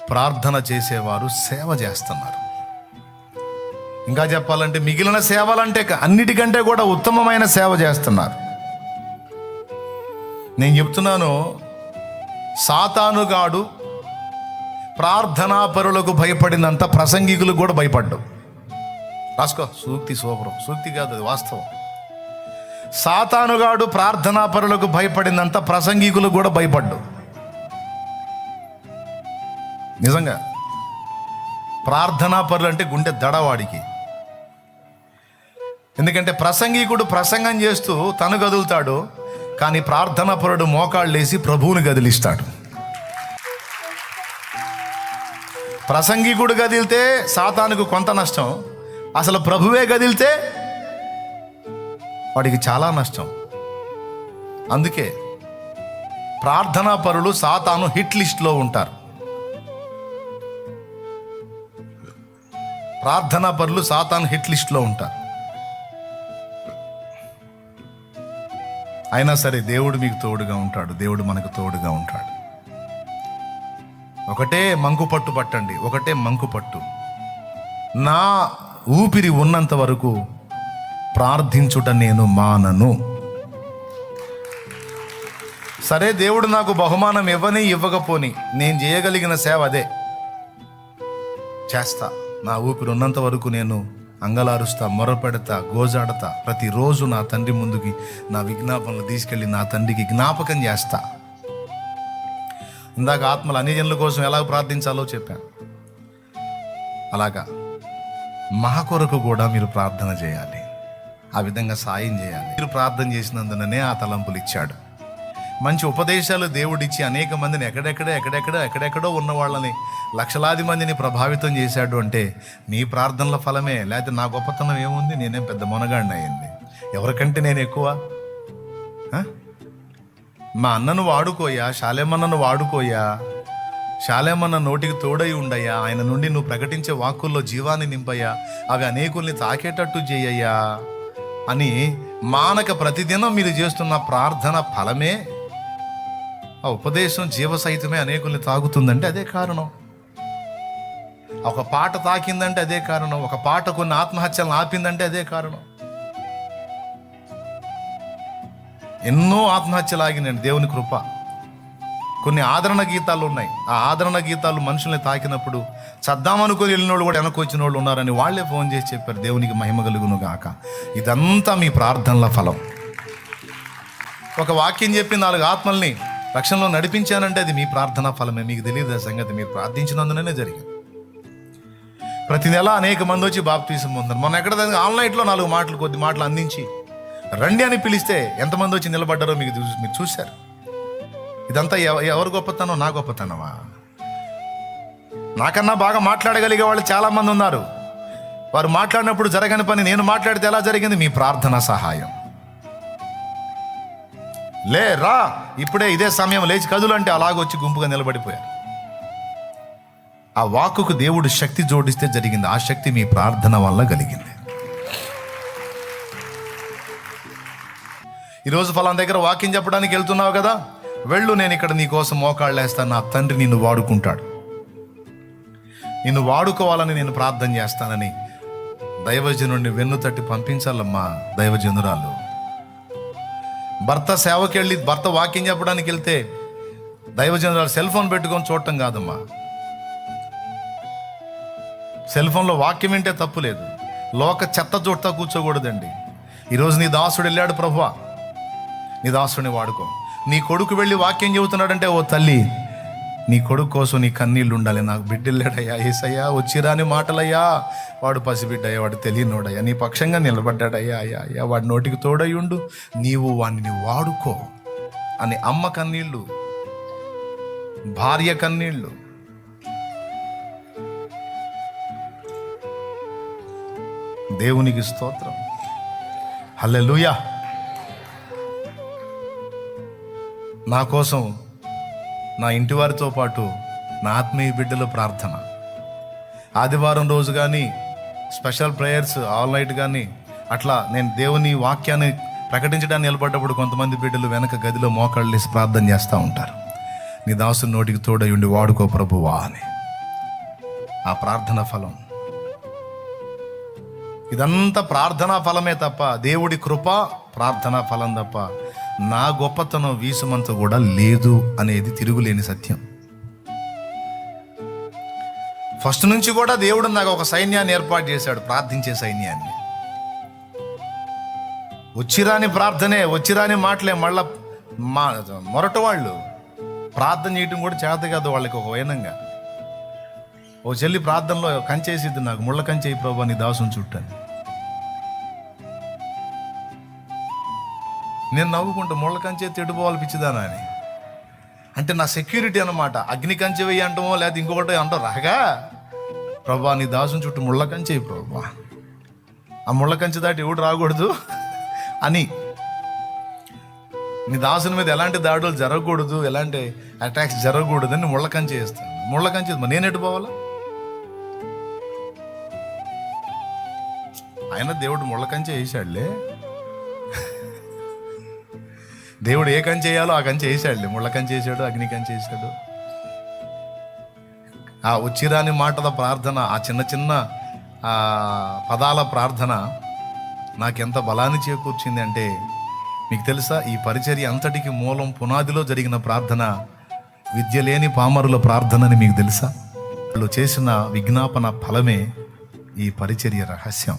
ప్రార్థన చేసేవారు సేవ చేస్తున్నారు. ఇంకా చెప్పాలంటే మిగిలిన సేవలంటే అన్నిటికంటే కూడా ఉత్తమమైన సేవ చేస్తున్నారు. నేను చెప్తున్నాను, సాతానుగాడు ప్రార్థనా పరులకు భయపడినంత ప్రసంగికులకు కూడా భయపడ్డావు. రాసుకో, సూక్తి సూపరం, సూక్తి కాదు, అది వాస్తవం. సాతానుగాడు ప్రార్థనా పరులకు భయపడినంత ప్రసంగికులకు కూడా భయపడ్డావు. నిజంగా ప్రార్థనా పరులు అంటే గుండె దడవాడికి. ఎందుకంటే ప్రసంగికుడు ప్రసంగం చేస్తూ తను కదులుతాడు, కానీ ప్రార్థనా పరుడు మోకాళ్ళు వేసి ప్రభువుని కదిలిస్తాడు. ప్రసంగికుడు కదిలితే సాతానుకు కొంత నష్టం, అసలు ప్రభువే కదిలితే వాడికి చాలా నష్టం. అందుకే ప్రార్థనా పరులు సాతాను హిట్ లిస్ట్లో ఉంటారు. ప్రార్థనా పరులు సాతాను హిట్ లిస్ట్లో ఉంటారు. అయినా సరే దేవుడు మీకు తోడుగా ఉంటాడు, దేవుడు మనకు తోడుగా ఉంటాడు. ఒకటే మంకు పట్టు పట్టండి, ఒకటే మంకు పట్టు. నా ఊపిరి ఉన్నంత వరకు ప్రార్థించుట నేను మానను. సరే, దేవుడు నాకు బహుమానం ఇవ్వకపోని నేను చేయగలిగిన సేవ అదే చేస్తా. నా ఊపిరి ఉన్నంత వరకు నేను అంగలారుస్తా, మొరపెడతా, గోజాడతా. ప్రతిరోజు నా తండ్రి ముందుకి నా విజ్ఞాపనలు తీసుకెళ్ళి నా తండ్రికి జ్ఞాపకం చేస్తా. ఇందాక ఆత్మలు అన్ని జనుల కోసం ఎలా ప్రార్థించాలో చెప్పాను. అలాగా మా కొరకు కూడా మీరు ప్రార్థన చేయాలి, ఆ విధంగా సాయం చేయాలి. మీరు ప్రార్థన చేసినందుననే ఆ తలంపులు ఇచ్చాడు. మంచి ఉపదేశాలు దేవుడిచ్చి అనేక మందిని ఎక్కడెక్కడో ఉన్న వాళ్ళని, లక్షలాది మందిని ప్రభావితం చేశాడు అంటే మీ ప్రార్థనల ఫలమే. లేకపోతే నా గొప్పతనం ఏముంది, నేనేం పెద్ద మొనగాడిని అయింది, ఎవరికంటే నేను ఎక్కువ? మా అన్నను వాడుకోయా, శాలేమన్నను వాడుకోయా, శాలేమన్న నోటికి తోడై ఉండయ్యా, ఆయన నుండి నువ్వు ప్రకటించే వాక్కుల్లో జీవాన్ని నింపయ్యా, అవి అనేకుల్ని తాకేటట్టు చేయయ్యా అని మానక ప్రతిదినం మీరు చేస్తున్న ప్రార్థన ఫలమే. ఆ ఉపదేశం జీవసహితమే అనేకుల్ని తాగుతుందంటే అదే కారణం. ఒక పాట తాకిందంటే అదే కారణం. ఒక పాట కొన్ని ఆత్మహత్యలను ఆపిందంటే అదే కారణం. ఎన్నో ఆత్మహత్యలు ఆగినాయి, దేవుని కృప. కొన్ని ఆదరణ గీతాలు ఉన్నాయి, ఆ ఆదరణ గీతాలు మనుషుల్ని తాకినప్పుడు చద్దామనుకొని వెళ్ళిన వాళ్ళు కూడా వెనక్కి వచ్చిన వాళ్ళు ఉన్నారని వాళ్ళే ఫోన్ చేసి చెప్పారు, దేవునికి మహిమ కలుగును గాక. ఇదంతా మీ ప్రార్థనల ఫలం. ఒక వాక్యం చెప్పి 4 ఆత్మల్ని రక్షణలో నడిపించానంటే అది మీ ప్రార్థనా ఫలమే. మీకు తెలియదు ఆ సంగతి, మీరు ప్రార్థించినందునే జరిగింది. ప్రతి నెల అనేక మంది వచ్చి బాప్తీసం పొందారు. మొన్న ఎక్కడ ఆన్లైన్లో 4 కొద్ది మాటలు అందించి రండి అని పిలిస్తే ఎంతమంది వచ్చి నిలబడ్డారో మీరు చూశారు. ఇదంతా ఎవరు గొప్పతనం? నా గొప్పతనమా? నాకన్నా బాగా మాట్లాడగలిగే వాళ్ళు చాలామంది ఉన్నారు. వారు మాట్లాడినప్పుడు జరగని పని నేను మాట్లాడితే ఎలా జరిగింది? మీ ప్రార్థన సహాయం. రా, ఇప్పుడే ఇదే సమయం లేచి కదులు అంటే అలాగొచ్చి గుంపుగా నిలబడిపోయారు. ఆ వాక్కుకు దేవుడు శక్తి జోడిస్తే జరిగింది. ఆ శక్తి మీ ప్రార్థన వల్ల కలిగింది. ఈరోజు ఫలానా దగ్గర వాక్యం చెప్పడానికి వెళ్తున్నావు కదా, వెళ్ళు, నేను ఇక్కడ నీ కోసం మోకాళ్ళు వేస్తాను. నా తండ్రి నిన్ను వాడుకుంటాడు. నిన్ను వాడుకోవాలని నేను ప్రార్థన చేస్తానని దైవజనుడిని వెన్ను తట్టి పంపించాలమ్మా. దైవజనురాలు భర్త సేవకి వెళ్ళి భర్త వాక్యం చెప్పడానికి వెళ్తే దైవజనురాలు సెల్ ఫోన్ పెట్టుకొని చూడటం కాదమ్మా. సెల్ ఫోన్లో వాక్యం వింటే తప్పు లేదు, లోక చెత్త చూడతా కూర్చోకూడదండి. ఈరోజు నీ దాసుడు వెళ్ళాడు, ప్రభువా నీ దాసుడిని వాడుకో. నీ కొడుకు వెళ్ళి వాక్యం చెబుతున్నాడంటే, ఓ తల్లి నీ కొడుకు కోసం నీ కన్నీళ్ళు ఉండాలి. నాకు బిడ్డ వెళ్ళాడయ్యా, ఏసయ్యా, వచ్చిరాని మాటలయ్యా, వాడు పసిబిడ్డయ్యా, వాడు తెలియనోడయ్యా, నీ పక్షంగా నిలబడ్డాడయ్యా, అయ్యా వాడి నోటికి తోడయ్యుండు, నీవు వాడిని వాడుకో అని అమ్మ కన్నీళ్ళు, భార్య కన్నీళ్ళు. దేవునికి స్తోత్రం, హల్లెలూయా. నా కోసం, నా ఇంటి వారితో పాటు నా ఆత్మీయ బిడ్డల ప్రార్థన, ఆదివారం రోజు కానీ స్పెషల్ ప్రేయర్స్ ఆల్ నైట్ కానీ అట్లా నేను దేవుని వాక్యాన్ని ప్రకటించడానికి నిలబడ్డప్పుడు కొంతమంది బిడ్డలు వెనక గదిలో మోకాళ్ళు వేసి ప్రార్థన చేస్తూ ఉంటారు. నీ దాసుని నోటికి తోడై ఉండి వాడుకో ప్రభువా అని. ఆ ప్రార్థన ఫలం. ఇదంతా ప్రార్థనా ఫలమే తప్ప, దేవుడి కృప ప్రార్థనా ఫలం తప్ప నా గొప్పతనం వీసుమంత కూడా లేదు అనేది తిరుగులేని సత్యం. ఫస్ట్ నుంచి కూడా దేవుడు నాకు ఒక సైన్యాన్ని ఏర్పాటు చేశాడు, ప్రార్థించే సైన్యాన్ని. వచ్చిరాని ప్రార్థనే, వచ్చిరాని మాటలే, మళ్ళా మొరటి వాళ్ళు ప్రార్థన చేయటం కూడా చేత కాదు వాళ్ళకి. ఒక వైనంగా ఓ చెల్లి ప్రార్థనలో కంచేసిద్ది, నాకు ముళ్ళ కంచేయి ప్రభా నీ దాసుని చుట్టని. నేను నవ్వుకుంటా, ముళ్ళ కంచే తిడిపోవాలి పిచ్చిదానా అని. అంటే నా సెక్యూరిటీ అన్నమాట. అగ్ని కంచె వెయ్యి అంటామో లేదా ఇంకొకటి అంటాం, రాగా ప్రభా నీ దాసుని చుట్టూ ముళ్ళ కంచేయి ప్రభా, ఆ ముళ్ళ కంచె దాటి ఎవడు రాకూడదు అని. నీ దాసుని మీద ఎలాంటి దాడులు జరగకూడదు, ఎలాంటి అటాక్స్ జరగకూడదు అని ముళ్ళ కంచె వేస్తాను. ముళ్ళ కంచె నేను ఎటు పోవాలా? ఆయన దేవుడు ముళ్ళ కంచె వేసాడులే. దేవుడు ఏ కంచె వేయాలో ఆ కంచె వేసాడులే. ముళ్ళ కంచె వేసాడు, అగ్ని కంచె వేసాడు. ఆ వచ్చిరాని మాటల ప్రార్థన, ఆ చిన్న చిన్న పదాల ప్రార్థన నాకెంత బలాన్ని చేకూర్చింది అంటే, మీకు తెలుసా, ఈ పరిచర్య అంతటికి మూలం పునాదిలో జరిగిన ప్రార్థన విద్య లేని పామరుల ప్రార్థనని మీకు తెలుసా? వాళ్ళు చేసిన విజ్ఞాపన ఫలమే ఈ పరిచర్య రహస్యం.